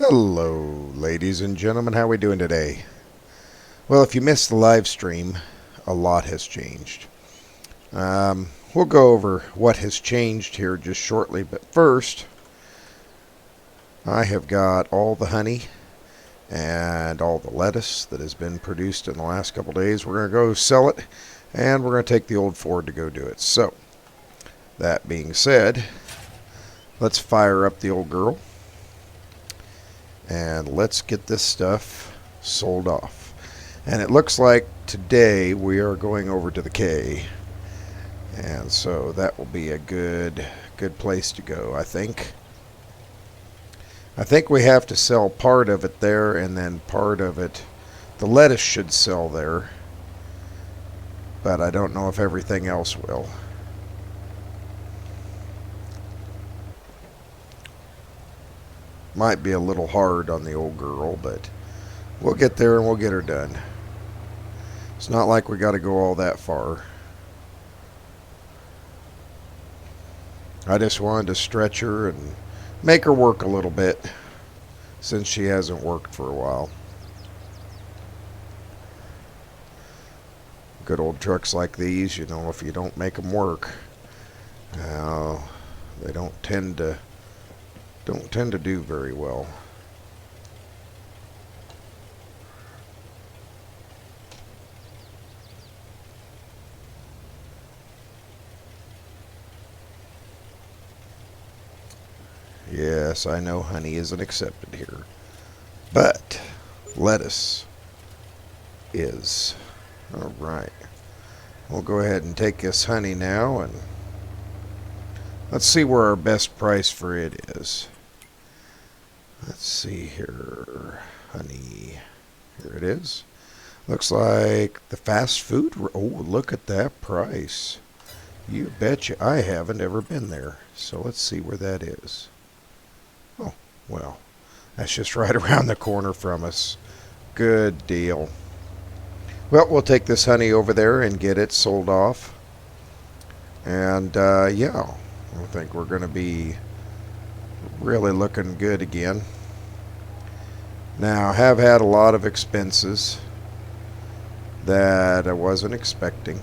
Hello, ladies and gentlemen. How are we doing today? Well, if you missed the live stream, a lot has changed. We'll go over what has changed here just shortly, but first, I have got all the honey and all the lettuce that has been produced in the last couple days. We're going to go sell it, and we're going to take the old Ford to go do it. So, that being said, let's fire up the old girl. And let's get this stuff sold off. And it looks like today we are going over to the K. And so that will be a good place to go, I think. I think we have to sell part of it there, and then part of it, the lettuce should sell there. But I don't know if everything else will. Might be a little hard on the old girl, but we'll get there and we'll get her done. It's not like we got to go all that far. I just wanted to stretch her and make her work a little bit since she hasn't worked for a while. Good old trucks like these, you know, if you don't make them work, they don't tend to do very well. Yes, I know honey isn't accepted here, but lettuce is. All right. We'll go ahead and take this honey now, and let's see where our best price for it is. Let's see here. Honey. Here it is. Looks like the fast food. Oh, look at that price. You betcha I haven't ever been there. So let's see where that is. Oh, well, that's just right around the corner from us. Good deal. Well, we'll take this honey over there and get it sold off. And, yeah, I think we're going to be really looking good again. Now, I have had a lot of expenses that I wasn't expecting.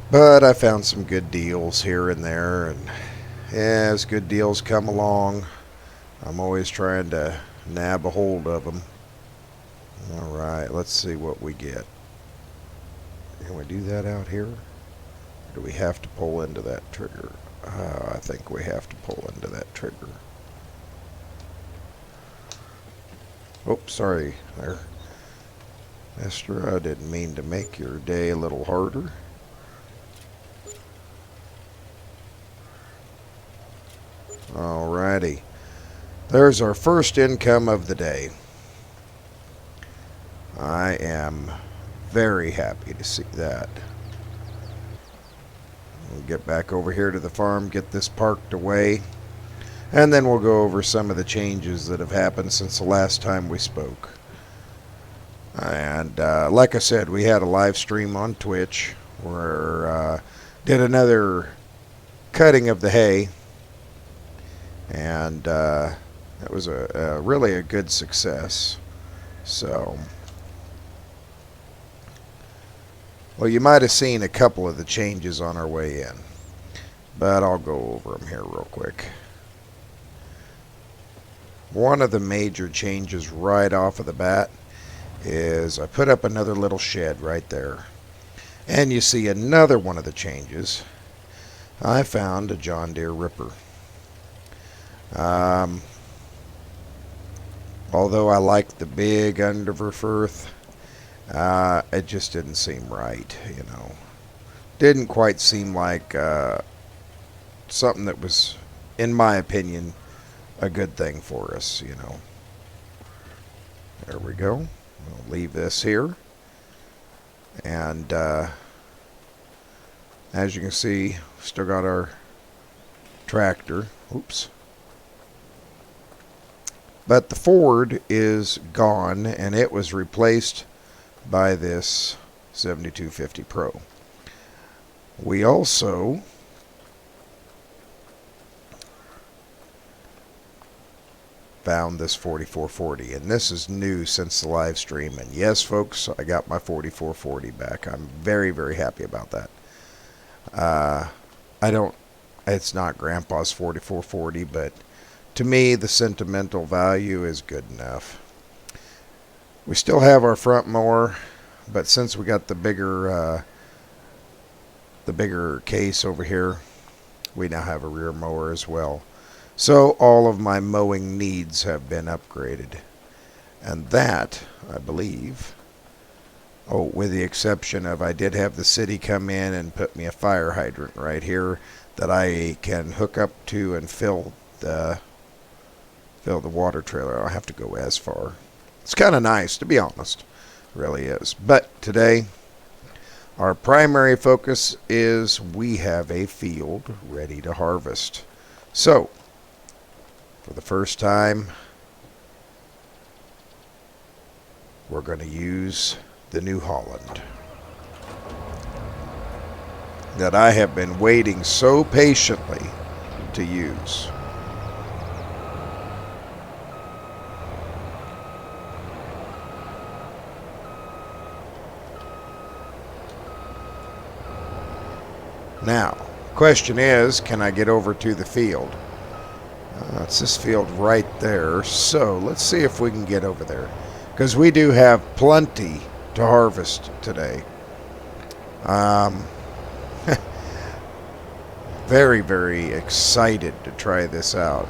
But I found some good deals here and there, and as good deals come along, I'm always trying to nab a hold of them. All right, let's see what we get. Can we do that out here? Or do we have to pull into that trigger? I think we have to pull into that trigger. Oops, sorry there. Esther, I didn't mean to make your day a little harder. Alrighty. There's our first income of the day. I am very happy to see that. We'll get back over here to the farm, get this parked away, and then we'll go over some of the changes that have happened since the last time we spoke. And like I said, we had a live stream on Twitch where did another cutting of the hay, and it was really a good success. So, well, you might have seen a couple of the changes on our way in, but I'll go over them here real quick. One of the major changes right off of the bat is I put up another little shed right there. And you see another one of the changes. I found a John Deere ripper. Although I like the big underverfirth, it just didn't seem right, you know. Didn't quite seem like something that was, in my opinion, a good thing for us, you know. There we go. We'll leave this here. And as you can see, still got our tractor. Oops. But the Ford is gone, and it was replaced by this 7250 Pro. We also found this 4440, and this is new since the live stream. And yes, folks, I got my 4440 back. I'm very, very happy about that. I don't, it's not Grandpa's 4440, but to me, the sentimental value is good enough. We still have our front mower, but since we got the bigger case over here, we now have a rear mower as well. So all of my mowing needs have been upgraded. And that, I believe, oh, with the exception of I did have the city come in and put me a fire hydrant right here that I can hook up to and fill the water trailer. I don't have to go as far. It's kind of nice, to be honest. It really is. But today, our primary focus is we have a field ready to harvest. So, for the first time, we're going to use the New Holland that I have been waiting so patiently to use. Now, question is, can I get over to the field? It's this field right there, so let's see if we can get over there, because we do have plenty to harvest today. Very, very excited to try this out.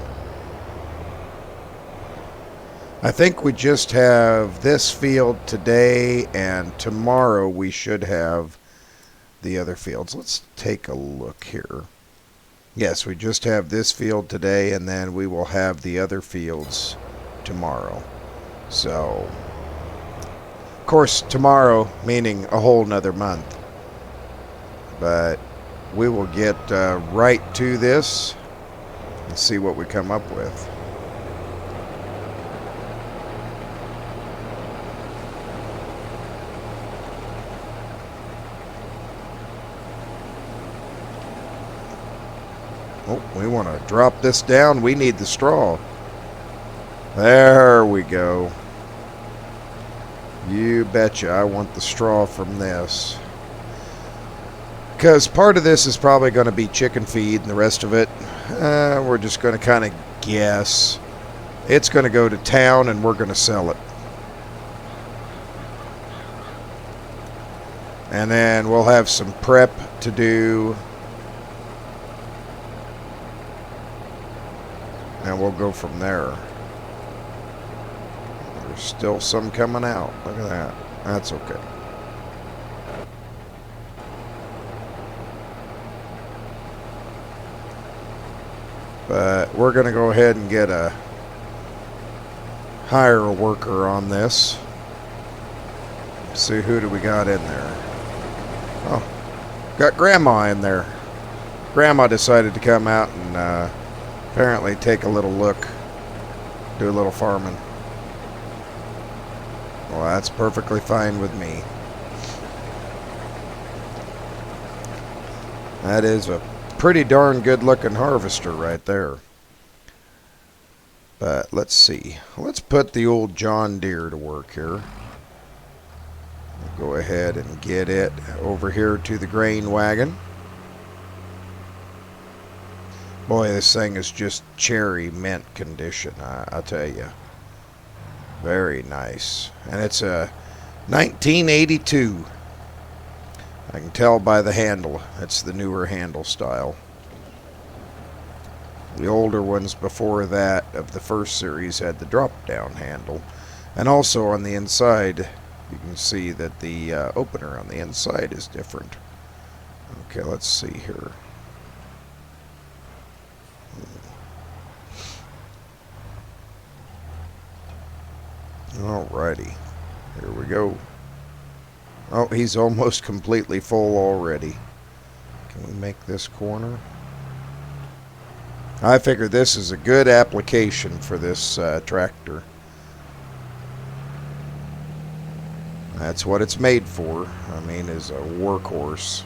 I think we just have this field today, and tomorrow we should have the other fields. Let's take a look here. Yes, we just have this field today, and then we will have the other fields tomorrow. So, of course, tomorrow meaning a whole nother month. But we will get right to this and see what we come up with. Oh, we want to drop this down. We need the straw. There we go. You betcha I want the straw from this. Because part of this is probably going to be chicken feed and the rest of it, we're just going to kind of guess. It's going to go to town and we're going to sell it. And then we'll have some prep to do. And we'll go from there. There's still some coming out. Look at that. That's okay. But we're going to go ahead and hire a worker on this. Let's see, who do we got in there? Oh, got Grandma in there. Grandma decided to come out and apparently take a little look, do a little farming. Well, that's perfectly fine with me. That is a pretty darn good looking harvester right there. But let's see. Let's put the old John Deere to work here. We'll go ahead and get it over here to the grain wagon. Boy, this thing is just cherry mint condition, I'll tell you. Very nice. And it's a 1982. I can tell by the handle. It's the newer handle style. The older ones before that of the first series had the drop-down handle. And also on the inside, you can see that the opener on the inside is different. Okay, let's see here. Alrighty, here we go. Oh, he's almost completely full already. Can we make this corner? I figure this is a good application for this tractor. That's what it's made for. I mean, is a workhorse.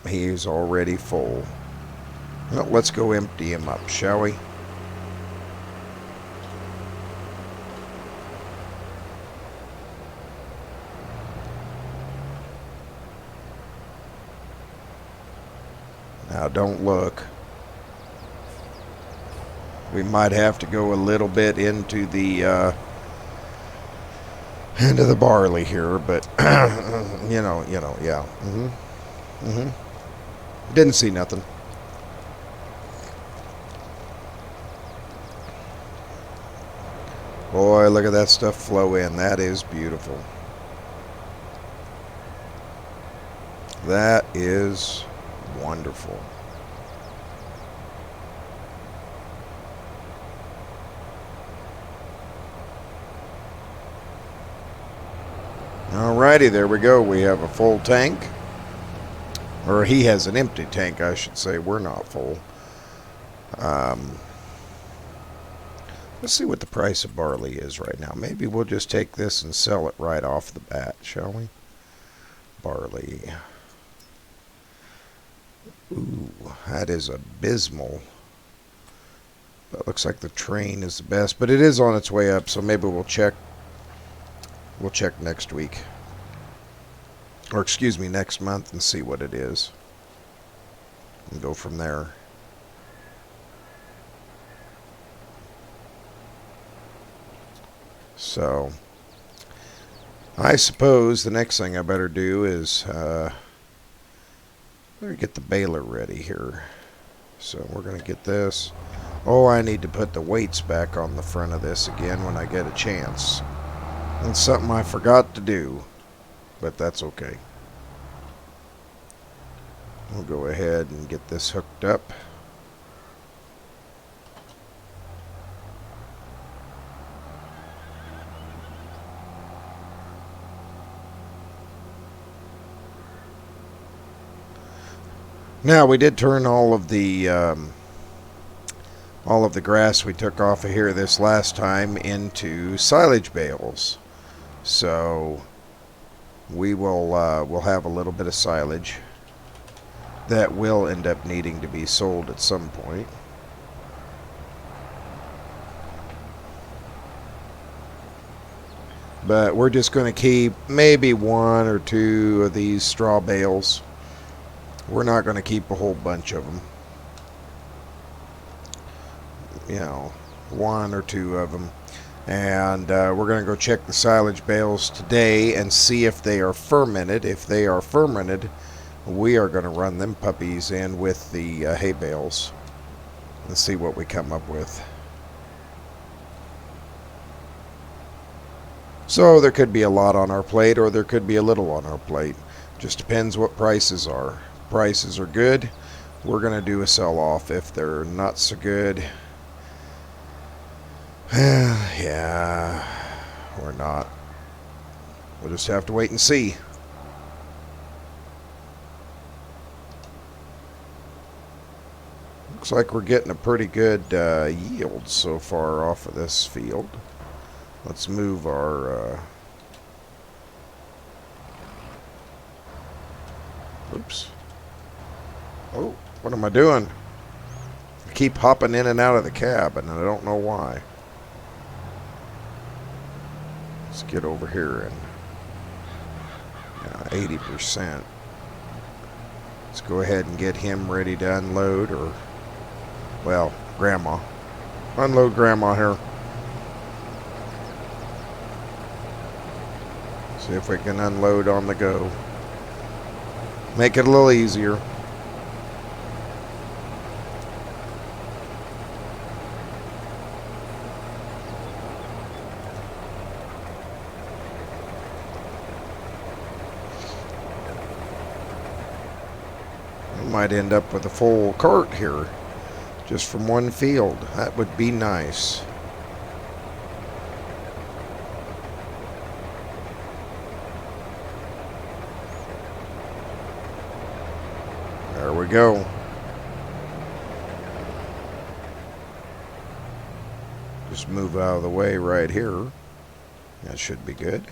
he's already full. Well, let's go empty him up, shall we? Now, don't look. We might have to go a little bit into the barley here, but yeah. Didn't see nothing. Boy, look at that stuff flow in. That is beautiful. That is wonderful. Alrighty, there we go. We have a full tank. Or he has an empty tank, I should say. We're not full. Let's see what the price of barley is right now. Maybe we'll just take this and sell it right off the bat, shall we? Barley. Ooh, that is abysmal. That looks like the train is the best, but it is on its way up, so maybe we'll check. We'll check next week. Or excuse me, next month and see what it is. And go from there. So, I suppose the next thing I better do is better get the baler ready here. So we're going to get this. Oh, I need to put the weights back on the front of this again when I get a chance. That's something I forgot to do, but that's okay. We'll go ahead and get this hooked up. Now, we did turn all of the grass we took off of here this last time into silage bales. So we will we'll have a little bit of silage that will end up needing to be sold at some point. But we're just going to keep maybe one or two of these straw bales. We're not going to keep a whole bunch of them. You know, one or two of them. And we're going to go check the silage bales today and see if they are fermented. If they are fermented, we are going to run them puppies in with the hay bales and see what we come up with. So there could be a lot on our plate, or there could be a little on our plate. Just depends what prices are. Prices are good, we're going to do a sell-off. If they're not so good, yeah, we're not. We'll just have to wait and see. Looks like we're getting a pretty good yield so far off of this field. Let's move our... oops. Oh, what am I doing? I keep hopping in and out of the cab, and I don't know why. Let's get over here and 80%. Let's go ahead and get him ready to unload, or, well, Grandma. Unload Grandma here. See if we can unload on the go. Make it a little easier. Might end up with a full cart here just from one field. That would be nice. There we go. Just move out of the way right here. That should be good.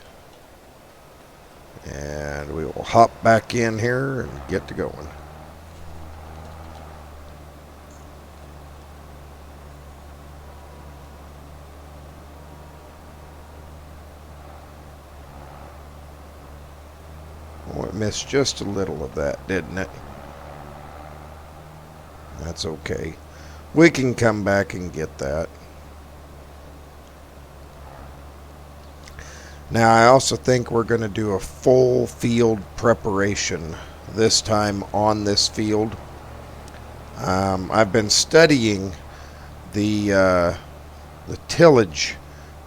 And we will hop back in here and get to going. It missed just a little of that, didn't it? That's okay. We can come back and get that. Now, I also think we're going to do a full field preparation this time on this field. I've been studying the tillage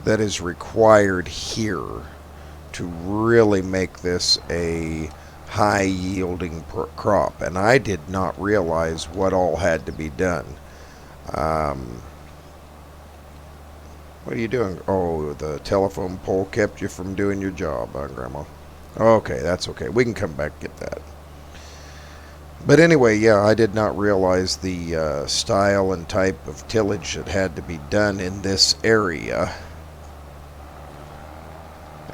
that is required here to really make this a high yielding crop, and I did not realize what all had to be done. What are you doing? Oh, the telephone pole kept you from doing your job, huh, Grandma? Okay, that's okay. We can come back and get that. But anyway, yeah, I did not realize the style and type of tillage that had to be done in this area.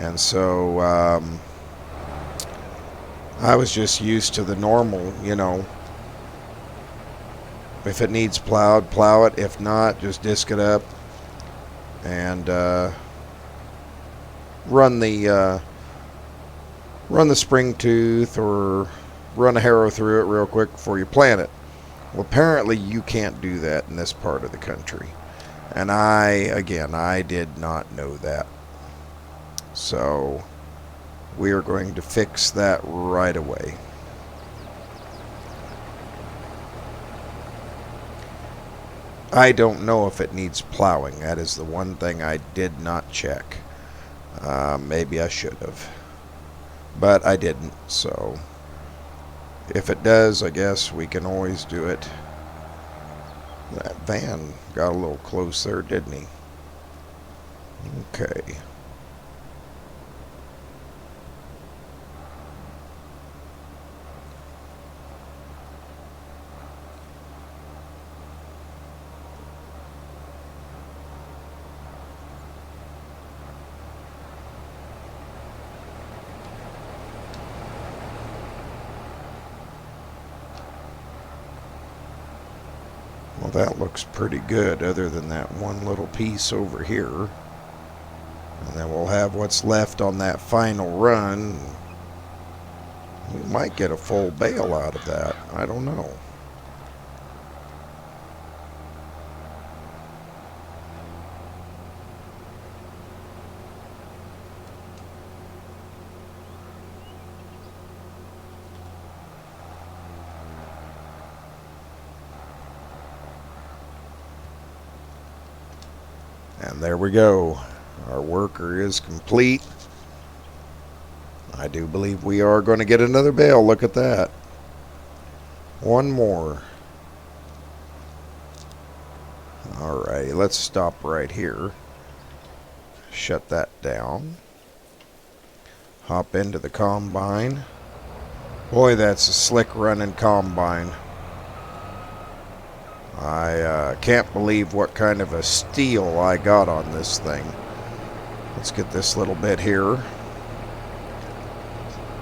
And so I was just used to the normal, you know. If it needs plowed, plow it. If not, just disc it up and run the spring tooth or run a harrow through it real quick before you plant it. Well, apparently you can't do that in this part of the country. And I did not know that. So we are going to fix that right away. I don't know if it needs plowing. That is the one thing I did not check. Maybe I should have. But I didn't, so if it does, I guess we can always do it. That van got a little close there, didn't he? Okay. Well, that looks pretty good, other than that one little piece over here. And then we'll have what's left on that final run. We might get a full bale out of that. I don't know. And there we go. Our worker is complete. I do believe we are going to get another bale. Look at that. One more. Alrighty, let's stop right here. Shut that down. Hop into the combine. Boy, that's a slick running combine. I can't believe what kind of a steal I got on this thing. Let's get this little bit here.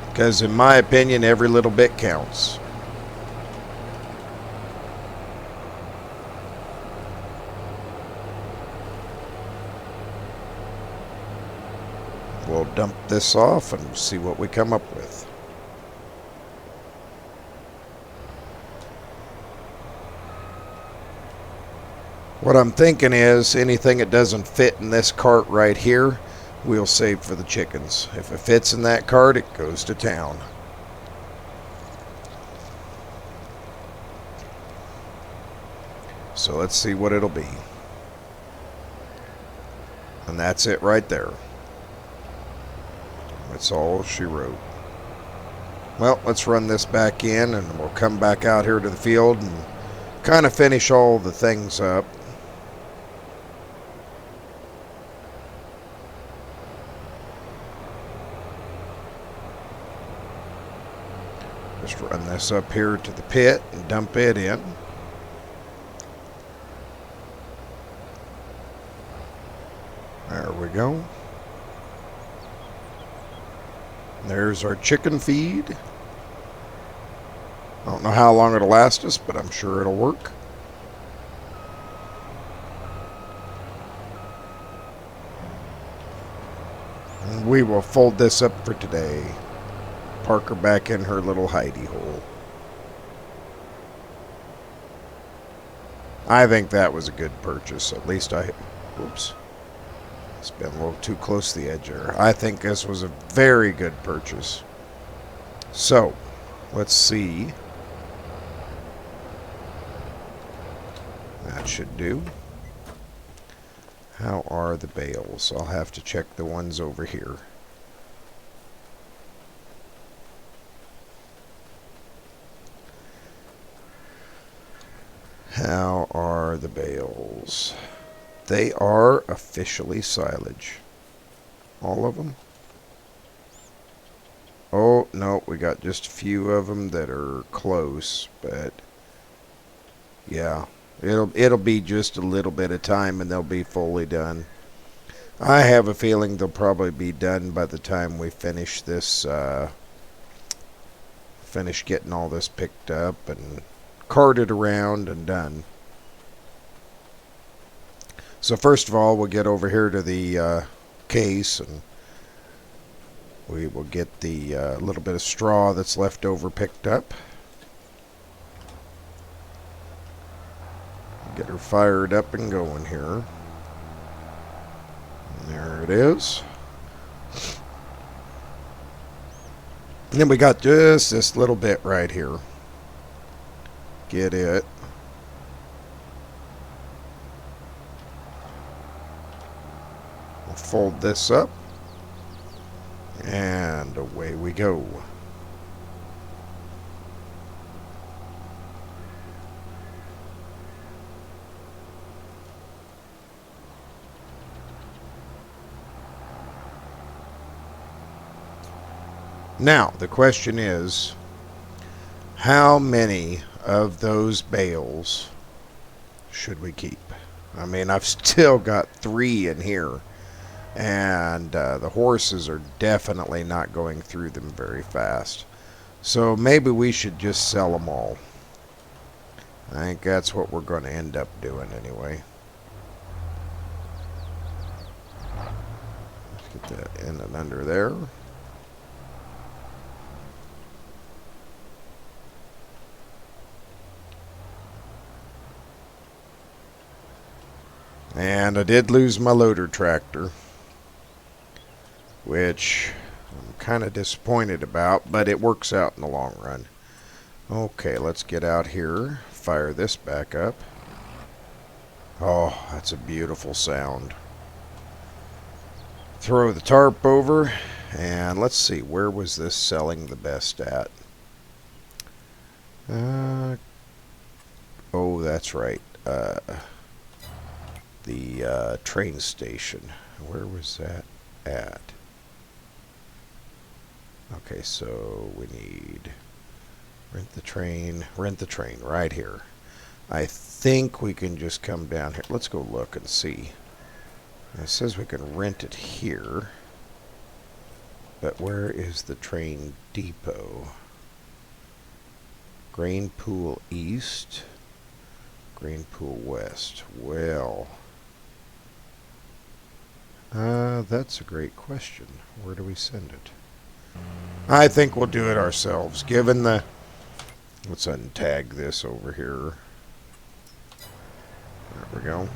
Because in my opinion, every little bit counts. We'll dump this off and see what we come up with. What I'm thinking is anything that doesn't fit in this cart right here, we'll save for the chickens. If it fits in that cart, it goes to town. So let's see what it'll be. And that's it right there. That's all she wrote. Well, let's run this back in and we'll come back out here to the field and kind of finish all the things up. Just run this up here to the pit and dump it in. There we go. There's our chicken feed. I don't know how long it'll last us, but I'm sure it'll work. And we will fold this up for today. park her back in her little hidey hole. I think that was a good purchase. At least Whoops. It's been a little too close to the edge there. I think this was a very good purchase. So, let's see. That should do. How are the bales? I'll have to check the ones over here. How are the bales? They are officially silage. All of them? Oh, no, we got just a few of them that are close, but yeah, it'll be just a little bit of time and they'll be fully done. I have a feeling they'll probably be done by the time we finish this, finish getting all this picked up and carted around and done. So first of all, we'll get over here to the case and we will get the little bit of straw that's left over picked up. Get her fired up and going here. And there it is. And then we got just this little bit right here. Get it. We'll fold this up. And away we go. Now, the question is, how many of those bales should we keep? I mean, I've still got 3 in here. And the horses are definitely not going through them very fast. So maybe we should just sell them all. I think that's what we're going to end up doing anyway. Let's get that in and under there. And I did lose my loader tractor, which I'm kind of disappointed about, but it works out in the long run. Okay, let's get out here, fire this back up. Oh, that's a beautiful sound. Throw the tarp over, and let's see, where was this selling the best at? Oh, that's right. The train station. Where was that at? Okay, so we need rent the train right here. I think we can just come down here. Let's go look and see. It says we can rent it here, but where is the train depot? Grain Pool East, Grain Pool West. Well, that's a great question. Where do we send it? I think we'll do it ourselves, given the... Let's untag this over here. There we go.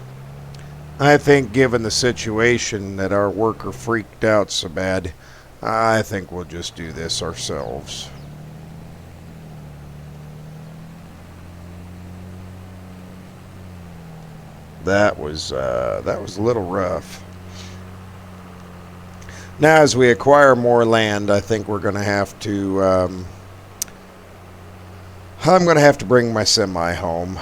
I think given the situation that our worker freaked out so bad, I think we'll just do this ourselves. That was a little rough. Now, as we acquire more land, I think we're going to have to... I'm going to have to bring my semi home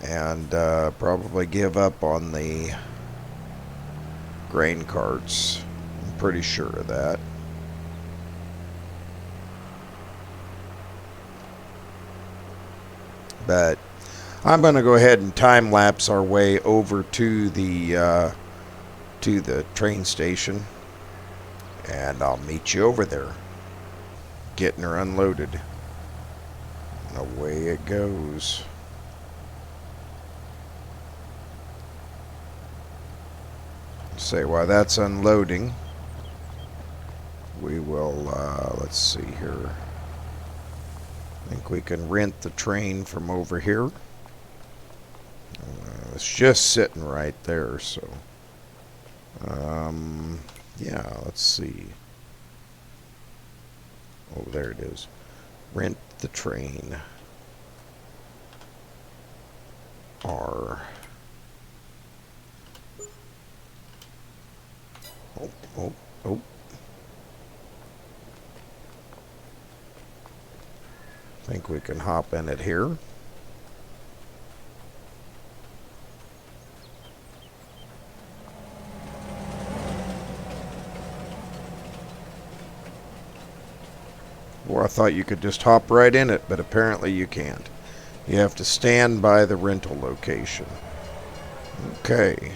and probably give up on the grain carts. I'm pretty sure of that. But I'm going to go ahead and time lapse our way over to the train station, and I'll meet you over there, getting her unloaded. And away it goes. Say while that's unloading, we will, let's see here. I think we can rent the train from over here. It's just sitting right there, so. Yeah, let's see. Oh, there it is. Rent the train. R. Oh, oh, oh. I think we can hop in it here. Or I thought you could just hop right in it, but apparently you can't. You have to stand by the rental location. Okay.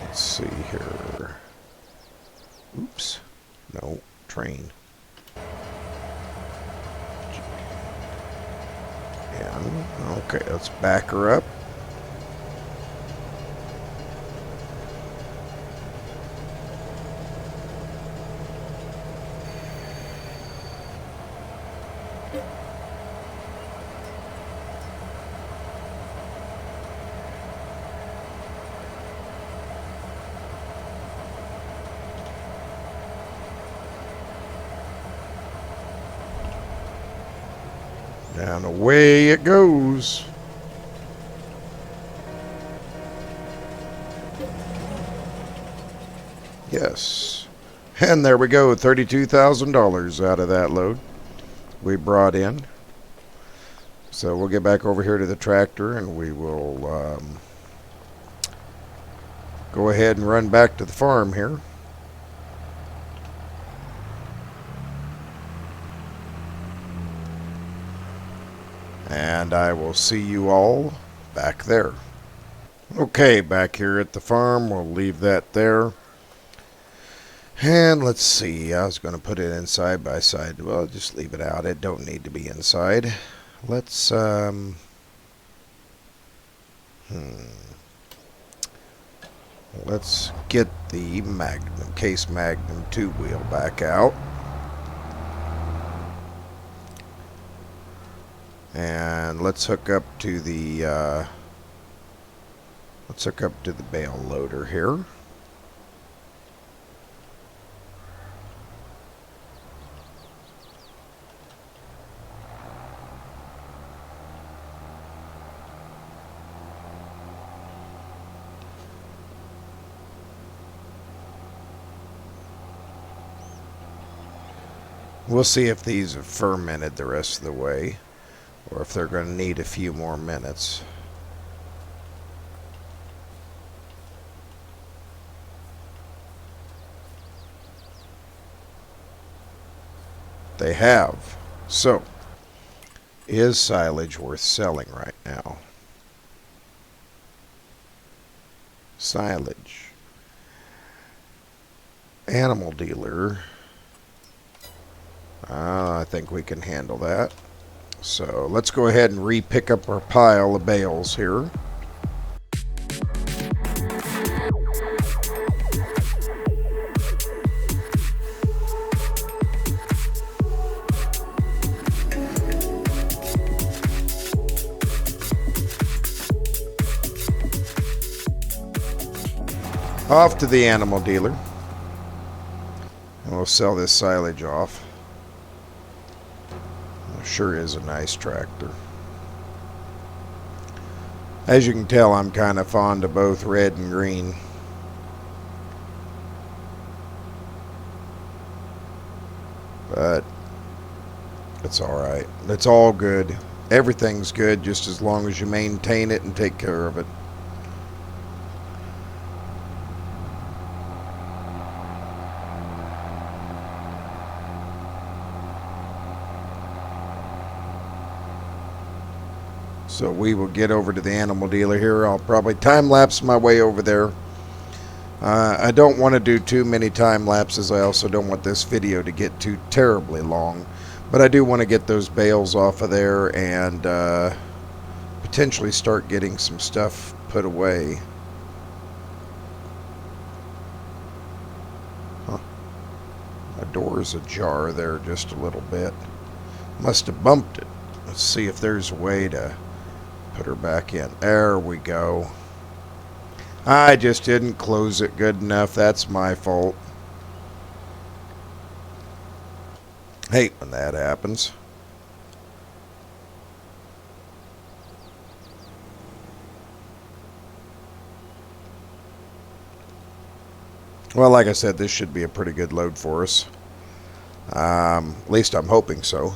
Let's see here. Oops. No, train. And, okay, let's back her up. And away it goes. Yes. And there we go, $32,000 out of that load we brought in. So we'll get back over here to the tractor and we will go ahead and run back to the farm here. And I will see you all back there. Okay, back here at the farm, we'll leave that there. And let's see, I was going to put it in side by side. Well, just leave it out. It don't need to be inside. Let's, let's get the Magnum, Case Magnum 2-wheel back out. And let's hook up to the, bale loader here. We'll see if these have fermented the rest of the way, or if they're going to need a few more minutes. They have. So, is silage worth selling right now? Silage. Animal dealer. I think we can handle that. So let's go ahead and re-pick up our pile of bales here. Off to the animal dealer. And we'll sell this silage off. Sure is a nice tractor. As you can tell, I'm kind of fond of both red and green. But it's alright. It's all good. Everything's good just as long as you maintain it and take care of it. So we will get over to the animal dealer here. I'll probably time-lapse my way over there. I don't want to do too many time lapses. I also don't want this video to get too terribly long. But I do want to get those bales off of there and potentially start getting some stuff put away. There's a jar there just a little bit. Must have bumped it. Let's see if there's a way to put her back in. There we go. I just didn't close it good enough. That's my fault. Hate when that happens. Well, like I said, this should be a pretty good load for us. At least I'm hoping so.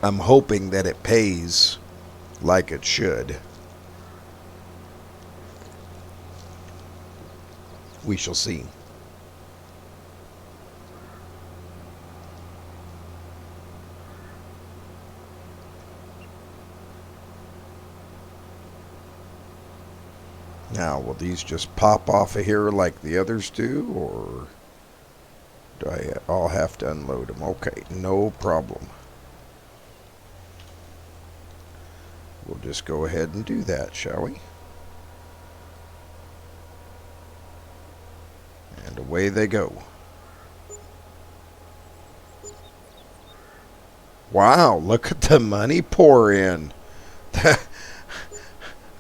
I'm hoping that it pays like it should. We shall see. Now, will these just pop off of here like the others do, or do I'll have to unload them? Okay, no problem. We'll just go ahead and do that, shall we? And away they go. Wow, look at the money pour in.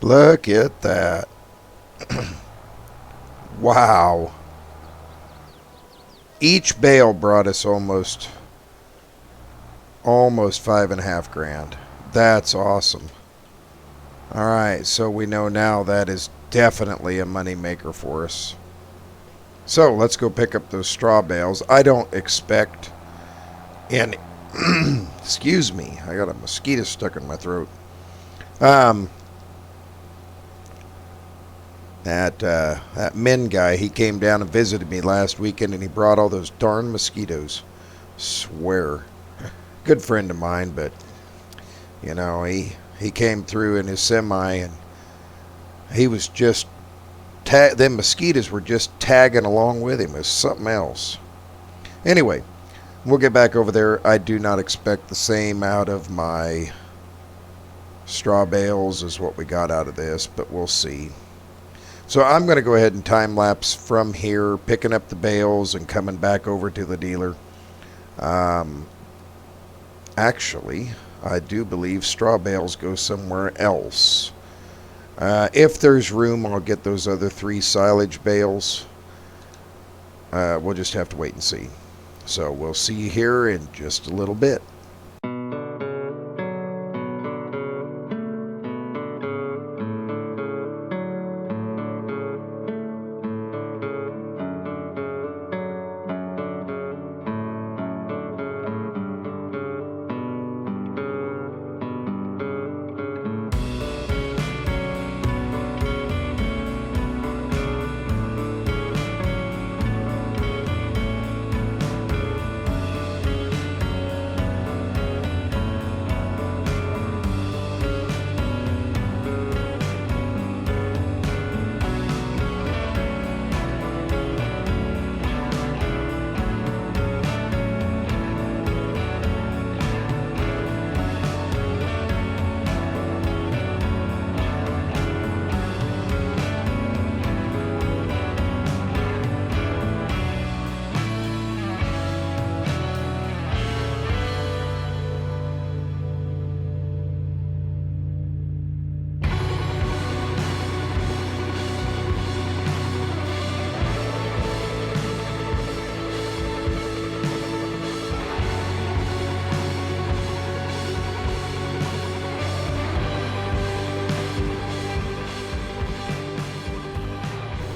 Look at that. Wow. Each bale brought us almost $5.5 grand. That's awesome. Alright, so we know now that is definitely a money maker for us. So let's go pick up those straw bales. I don't expect any excuse me, I got a mosquito stuck in my throat. That Min guy, he came down and visited me last weekend, and he brought all those darn mosquitoes. Swear. Good friend of mine, but you know, he came through in his semi, and he was just them mosquitoes were just tagging along with him. It was something else. Anyway, we'll get back over there. I do not expect the same out of my straw bales as what we got out of this, but we'll see. So I'm going to go ahead and time lapse from here, picking up the bales and coming back over to the dealer. Actually, I do believe straw bales go somewhere else. If there's room, I'll get those other 3 silage bales. We'll just have to wait and see. So we'll see you here in just a little bit.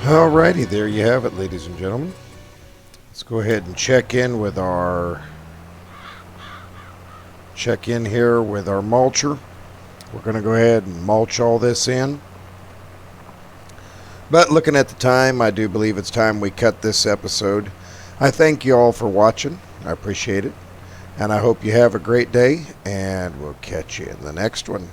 Alrighty, there you have it, ladies and gentlemen. Let's go ahead and check in here with our mulcher. We're going to go ahead and mulch all this in. But looking at the time, I do believe it's time we cut this episode. I thank you all for watching. I appreciate it. And I hope you have a great day, and we'll catch you in the next one.